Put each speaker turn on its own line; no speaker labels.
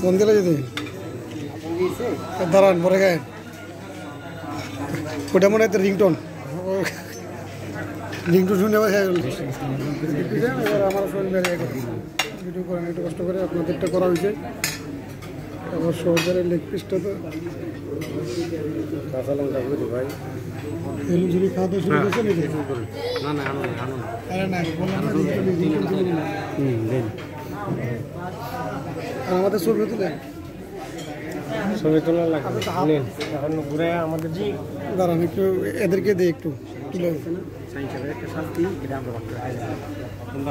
কোন দিলে যদি দাঁড়ান পরে গায়ে ওটা মনে হয় রিংটোন রিংটোন শুনে এবার আমার ভিডিও করেন একটু কষ্ট করে আপনাদেরটা করা হয়েছে আবার সহজারের লেগ পিসটা তো কাঁচা লঙ্কা বুঝি ভাই ঝুলি খাওয়া তো শুরু করছে নাকি না না আরে না আর আমাদের ছবি তুলে ছবি তোলার লাগবে এখন ঘুরে আমাদের দাঁড়ান একটু এদেরকে দিই একটু তুলে একটা শাস্তি এটা আমরা না